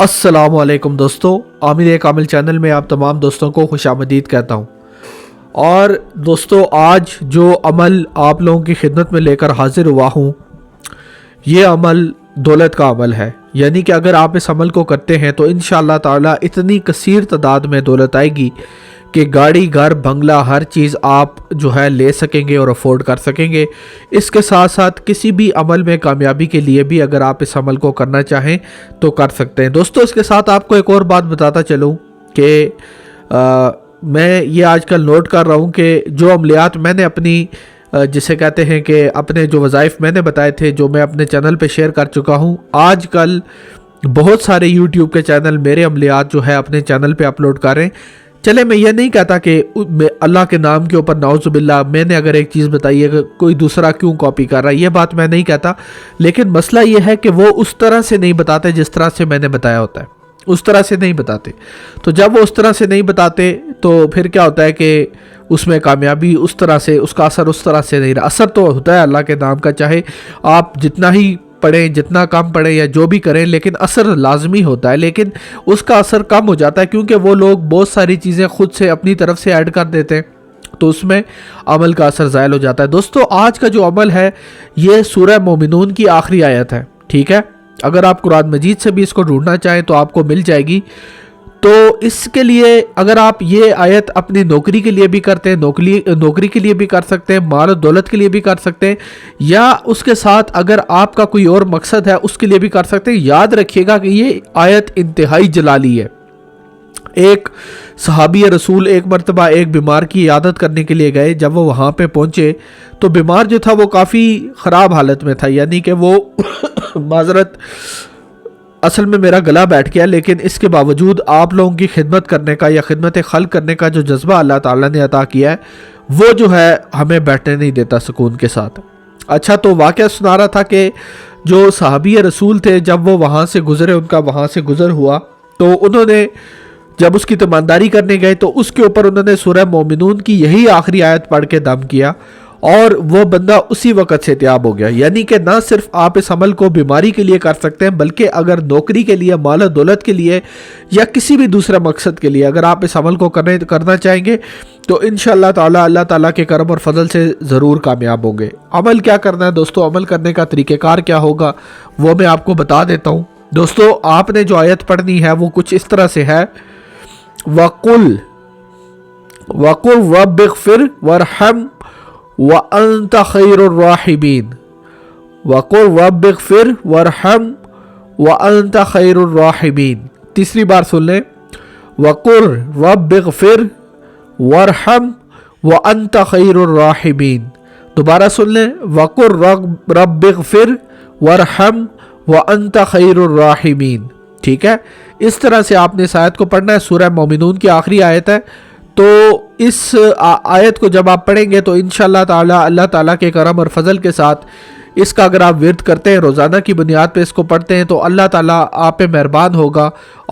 السلام علیکم دوستو، عامر کامل چینل میں آپ تمام دوستوں کو خوش آمدید کہتا ہوں۔ اور دوستو، آج جو عمل آپ لوگوں کی خدمت میں لے کر حاضر ہوا ہوں، یہ عمل دولت کا عمل ہے۔ یعنی کہ اگر آپ اس عمل کو کرتے ہیں تو انشاءاللہ تعالی اتنی کثیر تعداد میں دولت آئے گی کہ گاڑی، گھر، بنگلہ، ہر چیز آپ جو ہے لے سکیں گے اور افورڈ کر سکیں گے۔ اس کے ساتھ ساتھ کسی بھی عمل میں کامیابی کے لیے بھی اگر آپ اس عمل کو کرنا چاہیں تو کر سکتے ہیں۔ دوستو، اس کے ساتھ آپ کو ایک اور بات بتاتا چلوں کہ میں یہ آج کل نوٹ کر رہا ہوں کہ جو عملیات میں نے اپنی جسے کہتے ہیں کہ اپنے جو وظائف میں نے بتائے تھے، جو میں اپنے چینل پہ شیئر کر چکا ہوں، آج کل بہت سارے یوٹیوب کے چینل میرے عملیات جو ہے اپنے چینل پہ اپلوڈ کر رہے ہیں۔ چلے، میں یہ نہیں کہتا کہ اللہ کے نام کے اوپر نعوذ باللہ میں نے اگر ایک چیز بتائی ہے کہ کوئی دوسرا کیوں کاپی کر رہا ہے، یہ بات میں نہیں کہتا، لیکن مسئلہ یہ ہے کہ وہ اس طرح سے نہیں بتاتے جس طرح سے میں نے بتایا ہوتا ہے، اس طرح سے نہیں بتاتے۔ تو جب وہ اس طرح سے نہیں بتاتے تو پھر کیا ہوتا ہے کہ اس میں کامیابی اس طرح سے، اس کا اثر اس طرح سے نہیں رہا۔ اثر تو ہوتا ہے اللہ کے نام کا، چاہے آپ جتنا ہی پڑھیں، جتنا کم پڑھیں یا جو بھی کریں، لیکن اثر لازمی ہوتا ہے، لیکن اس کا اثر کم ہو جاتا ہے کیونکہ وہ لوگ بہت ساری چیزیں خود سے اپنی طرف سے ایڈ کر دیتے ہیں، تو اس میں عمل کا اثر زائل ہو جاتا ہے۔ دوستو، آج کا جو عمل ہے یہ سورہ مومنون کی آخری آیت ہے، ٹھیک ہے؟ اگر آپ قرآن مجید سے بھی اس کو ڈھونڈنا چاہیں تو آپ کو مل جائے گی۔ تو اس کے لیے اگر آپ یہ آیت اپنی نوکری کے لیے بھی کرتے ہیں، نوکری کے لیے بھی کر سکتے ہیں، مال و دولت کے لیے بھی کر سکتے ہیں، یا اس کے ساتھ اگر آپ کا کوئی اور مقصد ہے اس کے لیے بھی کر سکتے ہیں۔ یاد رکھیے گا کہ یہ آیت انتہائی جلالی ہے۔ ایک صحابی رسول ایک مرتبہ ایک بیمار کی عیادت کرنے کے لیے گئے۔ جب وہ وہاں پہ پہنچے تو بیمار جو تھا وہ کافی خراب حالت میں تھا، یعنی کہ وہ معذرت، اصل میں میرا گلا بیٹھ گیا، لیکن اس کے باوجود آپ لوگوں کی خدمت کرنے کا یا خدمت خلق کرنے کا جو جذبہ اللہ تعالیٰ نے عطا کیا ہے وہ جو ہے ہمیں بیٹھنے نہیں دیتا سکون کے ساتھ۔ اچھا، تو واقعہ سنا رہا تھا کہ جو صحابی رسول تھے جب وہ وہاں سے گزرے، ان کا وہاں سے گزر ہوا، تو انہوں نے جب اس کی تیمارداری کرنے گئے تو اس کے اوپر انہوں نے سورہ مومنون کی یہی آخری آیت پڑھ کے دم کیا، اور وہ بندہ اسی وقت سے تیاب ہو گیا۔ یعنی کہ نہ صرف آپ اس عمل کو بیماری کے لیے کر سکتے ہیں، بلکہ اگر نوکری کے لیے، مال و دولت کے لیے یا کسی بھی دوسرے مقصد کے لیے اگر آپ اس عمل کو کرنا چاہیں گے تو انشاءاللہ تعالی اللہ تعالیٰ کے کرم اور فضل سے ضرور کامیاب ہوں گے۔ عمل کیا کرنا ہے دوستو، عمل کرنے کا طریقہ کار کیا ہوگا وہ میں آپ کو بتا دیتا ہوں۔ دوستو، آپ نے جو آیت پڑھنی ہے وہ کچھ اس طرح سے ہے، وَقُلْ رَبِّ اغْفِرْ وَارْحَمْ وَأَنْتَ خَيْرُ الرَّاحِمِينَ، وَقُلْ رَبِّ اغْفِرْ وَارْحَمْ وَأَنْتَ خَيْرُ الرَّاحِمِينَ۔ تیسری بار سن لیں، وَقُلْ رَبِّ اغْفِرْ وَارْحَمْ وَأَنْتَ خَيْرُ الرَّاحِمِينَ۔ دوبارہ سن لیں، وَقُلْ رَبِّ اغْفِرْ وَارْحَمْ وَأَنْتَ خَيْرُ الرَّاحِمِينَ۔ ٹھیک ہے؟ اس طرح سے آپ نے اس آیت کو پڑھنا ہے۔ سورہ مومنون کی آخری آیت ہے، تو اس آیت کو جب آپ پڑھیں گے تو انشاءاللہ تعالی اللہ تعالیٰ کے کرم اور فضل کے ساتھ اس کا اگر آپ ورد کرتے ہیں، روزانہ کی بنیاد پہ اس کو پڑھتے ہیں، تو اللہ تعالیٰ آپ پہ مہربان ہوگا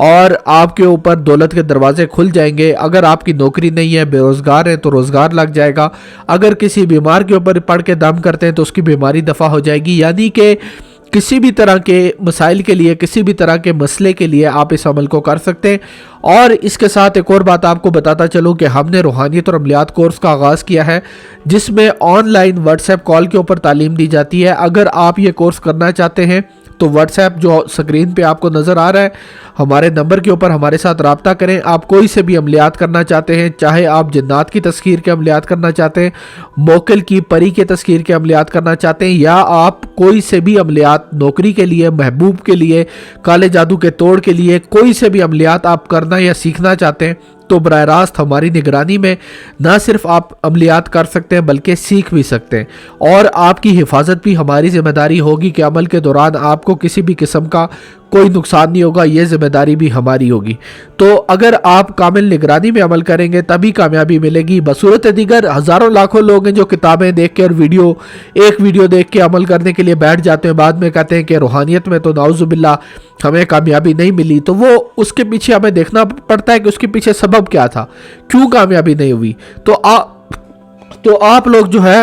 اور آپ کے اوپر دولت کے دروازے کھل جائیں گے۔ اگر آپ کی نوکری نہیں ہے، بے روزگار ہیں، تو روزگار لگ جائے گا۔ اگر کسی بیمار کے اوپر پڑھ کے دم کرتے ہیں تو اس کی بیماری دفع ہو جائے گی۔ یعنی کہ کسی بھی طرح کے مسائل کے لیے، کسی بھی طرح کے مسئلے کے لیے آپ اس عمل کو کر سکتے ہیں۔ اور اس کے ساتھ ایک اور بات آپ کو بتاتا چلوں کہ ہم نے روحانیت اور عملیات کورس کا آغاز کیا ہے، جس میں on line what's app call کے اوپر تعلیم دی جاتی ہے۔ اگر آپ یہ کورس کرنا چاہتے ہیں تو واٹس ایپ جو سکرین پہ آپ کو نظر آ رہا ہے، ہمارے نمبر کے اوپر ہمارے ساتھ رابطہ کریں۔ آپ کوئی سے بھی عملیات کرنا چاہتے ہیں، چاہے آپ جنات کی تسخیر کے عملیات کرنا چاہتے ہیں، موکل کی، پری کے تسخیر کے عملیات کرنا چاہتے ہیں، یا آپ کوئی سے بھی عملیات نوکری کے لیے، محبوب کے لیے، کالے جادو کے توڑ کے لیے کوئی سے بھی عملیات آپ کرنا یا سیکھنا چاہتے ہیں، تو براہ راست ہماری نگرانی میں نہ صرف آپ عملیات کر سکتے ہیں بلکہ سیکھ بھی سکتے ہیں، اور آپ کی حفاظت بھی ہماری ذمہ داری ہوگی کہ عمل کے دوران آپ کو کسی بھی قسم کا کوئی نقصان نہیں ہوگا، یہ ذمہ داری بھی ہماری ہوگی۔ تو اگر آپ کامل نگرانی میں عمل کریں گے تبھی کامیابی ملے گی۔ بصورت دیگر ہزاروں لاکھوں لوگ ہیں جو کتابیں دیکھ کے اور ایک ویڈیو دیکھ کے عمل کرنے کے لیے بیٹھ جاتے ہیں، بعد میں کہتے ہیں کہ روحانیت میں تو نعوذ باللہ ہمیں کامیابی نہیں ملی۔ تو وہ اس کے پیچھے ہمیں دیکھنا پڑتا ہے کہ اس کے پیچھے سبب کیا تھا، کیوں کامیابی نہیں ہوئی۔ تو آپ لوگ جو ہے